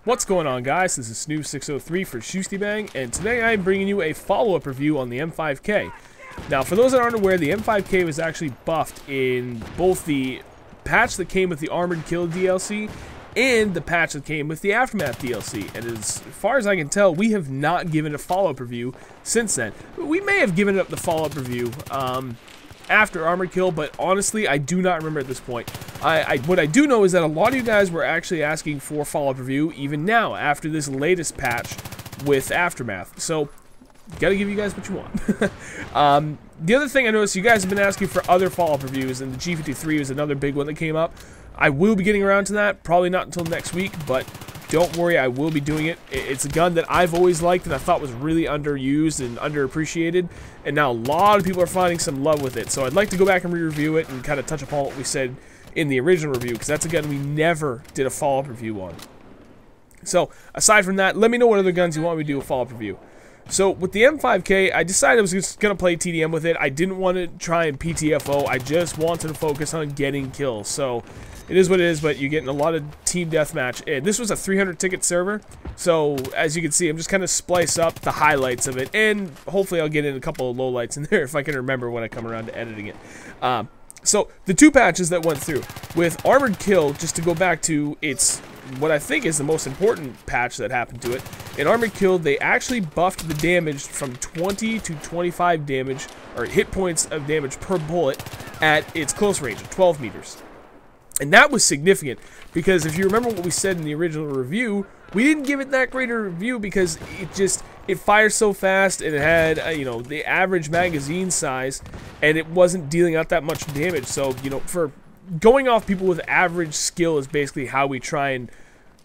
What's going on, guys? This is Snoo603 for Shustybang, and today I'm bringing you a follow-up review on the M5K. Now, for those that aren't aware, the M5K was actually buffed in both the patch that came with the Armored Kill DLC and the patch that came with the Aftermath DLC. And as far as I can tell, we have not given a follow-up review since then. We may have given up the follow-up review after Armored Kill, but honestly, I do not remember at this point. What I do know is that a lot of you guys were actually asking for follow-up review even now, after this latest patch with Aftermath. So, gotta give you guys what you want. The other thing I noticed, you guys have been asking for other follow-up reviews, and the G53 was another big one that came up. I will be getting around to that, probably not until next week, but don't worry, I will be doing it. It's a gun that I've always liked and I thought was really underused and underappreciated, and now a lot of people are finding some love with it. So I'd like to go back and re-review it and kind of touch upon what we said in the original review, because that's a gun we never did a follow-up review on. So, aside from that, let me know what other guns you want me to do a follow-up review. So, with the M5K, I decided I was just going to play TDM with it. I didn't want to try and PTFO, I just wanted to focus on getting kills. So, it is what it is, but you're getting a lot of team deathmatch. And this was a 300 ticket server, so as you can see, I'm just kind of splice up the highlights of it, and hopefully I'll get in a couple of lowlights in there if I can remember when I come around to editing it. So, the two patches that went through, with Armored Kill, just to go back to its, what I think is the most important patch that happened to it, in Armored Kill, they actually buffed the damage from 20 to 25 damage, or hit points of damage per bullet, at its close range of 12 meters. And that was significant, because if you remember what we said in the original review, we didn't give it that great a review because it fires so fast, and it had, you know, the average magazine size, and it wasn't dealing out that much damage. So, you know, for going off people with average skill is basically how we try and,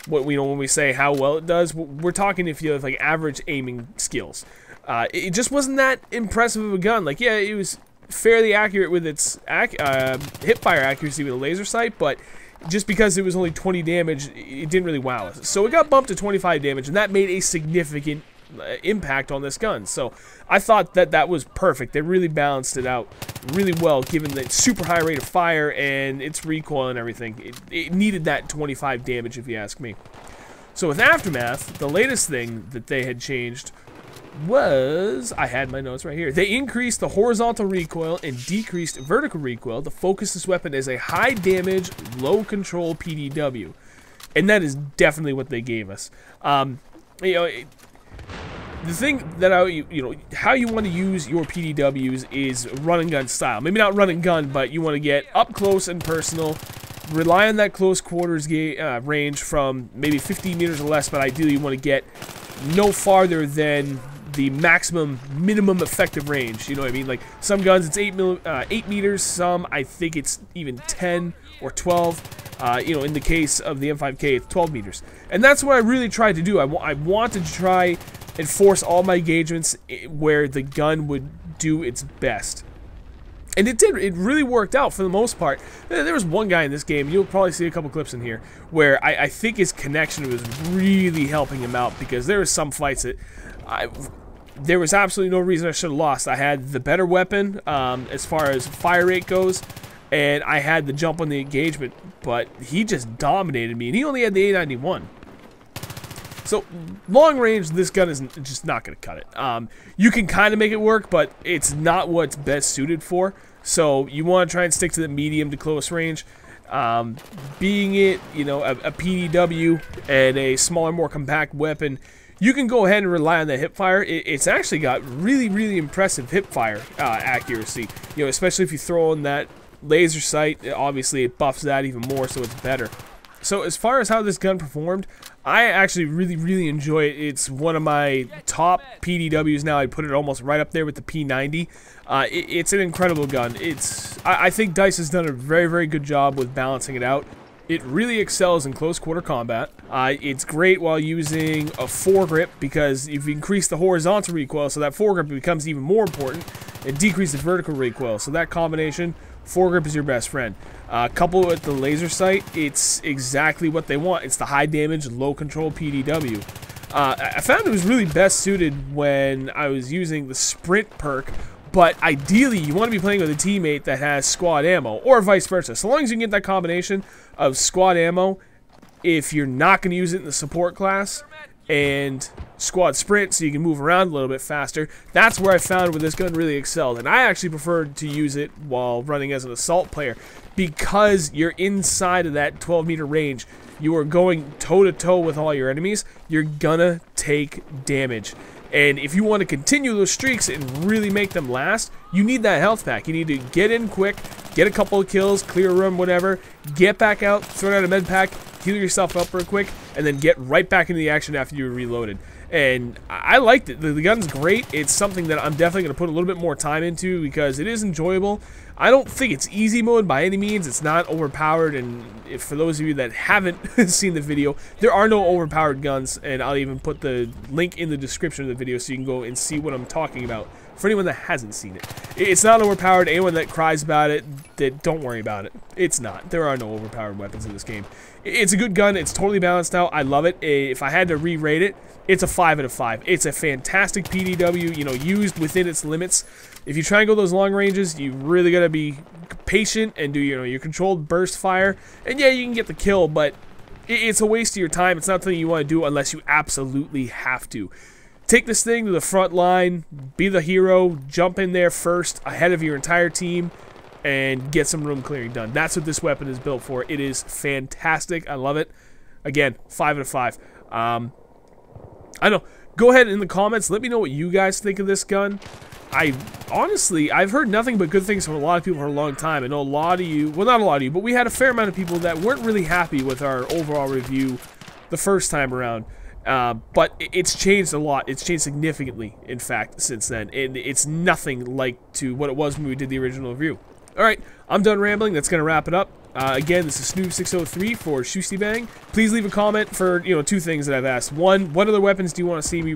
what we know when we say how well it does, we're talking if you have, like, average aiming skills. It just wasn't that impressive of a gun. Like, yeah, it was fairly accurate with its hip-fire accuracy with a laser sight, but just because it was only 20 damage, it didn't really wow us. So it got bumped to 25 damage, and that made a significant impact on this gun. So I thought that that was perfect. They really balanced it out really well, given the super high rate of fire and its recoil and everything. It needed that 25 damage, if you ask me. So with Aftermath, the latest thing that they had changed was, I had my notes right here, they increased the horizontal recoil and decreased vertical recoil to focus this weapon as a high damage, low control PDW. And that is definitely what they gave us. You know, the thing that how you want to use your PDWs is run and gun style. Maybe not run and gun, but you want to get up close and personal, rely on that close quarters range from maybe 15 meters or less, but ideally you want to get no farther than the minimum effective range. You know what I mean? Like, some guns it's 8 meters, some I think it's even 10 or 12. You know, in the case of the M5K, it's 12 meters. And that's what I really tried to do. I wanted to try and force all my engagements where the gun would do its best. And it did. It really worked out for the most part. There was one guy in this game, you'll probably see a couple clips in here, where I think his connection was really helping him out, because there were some fights that there was absolutely no reason I should have lost. I had the better weapon as far as fire rate goes, and I had the jump on the engagement, but he just dominated me, and he only had the A91. So, long range, this gun is just not going to cut it. You can kind of make it work, but it's not what's best suited for. So, you want to try and stick to the medium to close range. Being it, you know, a PDW and a smaller, more compact weapon, you can go ahead and rely on the hipfire. It's actually got really, really impressive hipfire accuracy. You know, especially if you throw in that laser sight, obviously it buffs that even more, so it's better. So as far as how this gun performed, I actually really, really enjoy it. It's one of my top PDWs now. I'd put it almost right up there with the P90. It's an incredible gun. I think DICE has done a very, very good job with balancing it out. It really excels in close quarter combat. It's great while using a foregrip, because you've increased the horizontal recoil, so that foregrip becomes even more important, and decrease the vertical recoil. So that combination, foregrip is your best friend. Coupled with the laser sight, it's exactly what they want. It's the high damage, low control PDW. I found it was really best suited when I was using the sprint perk, but ideally you want to be playing with a teammate that has squad ammo, or vice versa. So long as you can get that combination of squad ammo if you're not going to use it in the support class, and squad sprint so you can move around a little bit faster. That's where I found where this gun really excelled, and I actually preferred to use it while running as an assault player because you're inside of that 12-meter range. You are going toe-to-toe with all your enemies. You're gonna take damage. And if you want to continue those streaks and really make them last, you need that health pack. You need to get in quick, get a couple of kills, clear a room, whatever, get back out, throw out a med pack, heal yourself up real quick, and then get right back into the action after you're reloaded. And I liked it. The gun's great. It's something that I'm definitely going to put a little bit more time into because it is enjoyable. I don't think it's easy mode by any means. It's not overpowered, and for those of you that haven't seen the video, there are no overpowered guns, and I'll even put the link in the description of the video so you can go and see what I'm talking about for anyone that hasn't seen it. It's not overpowered. Anyone that cries about it, don't worry about it. It's not. There are no overpowered weapons in this game. It's a good gun. It's totally balanced out. I love it. If I had to re-rate it, it's a 5 out of 5. It's a fantastic PDW, you know, used within its limits. If you try and go those long ranges, you really gotta be patient and do, you know, your controlled burst fire. And yeah, you can get the kill, but it's a waste of your time. It's not something you want to do unless you absolutely have to. Take this thing to the front line, be the hero, jump in there first, ahead of your entire team, and get some room clearing done. That's what this weapon is built for. It is fantastic. I love it. Again, 5 out of 5. I know. Go ahead in the comments. Let me know what you guys think of this gun. Honestly, I've heard nothing but good things from a lot of people for a long time. I know a lot of you, well, not a lot of you, but we had a fair amount of people that weren't really happy with our overall review the first time around. But it's changed a lot. It's changed significantly, in fact, since then. And it's nothing like to what it was when we did the original review. Alright, I'm done rambling. That's going to wrap it up. Again, this is Snoop603 for Shustybang. Please leave a comment for, you know, 2 things that I've asked. One, what other weapons do you want to see me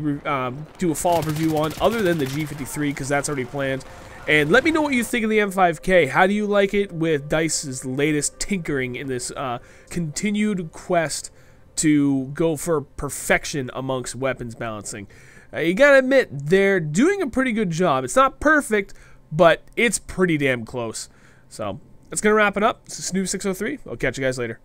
do a follow-up review on other than the G53, because that's already planned. And let me know what you think of the M5K. How do you like it with DICE's latest tinkering in this continued quest to go for perfection amongst weapons balancing? You gotta admit, they're doing a pretty good job. It's not perfect, but it's pretty damn close. So, that's going to wrap it up. This is Snoop603. I'll catch you guys later.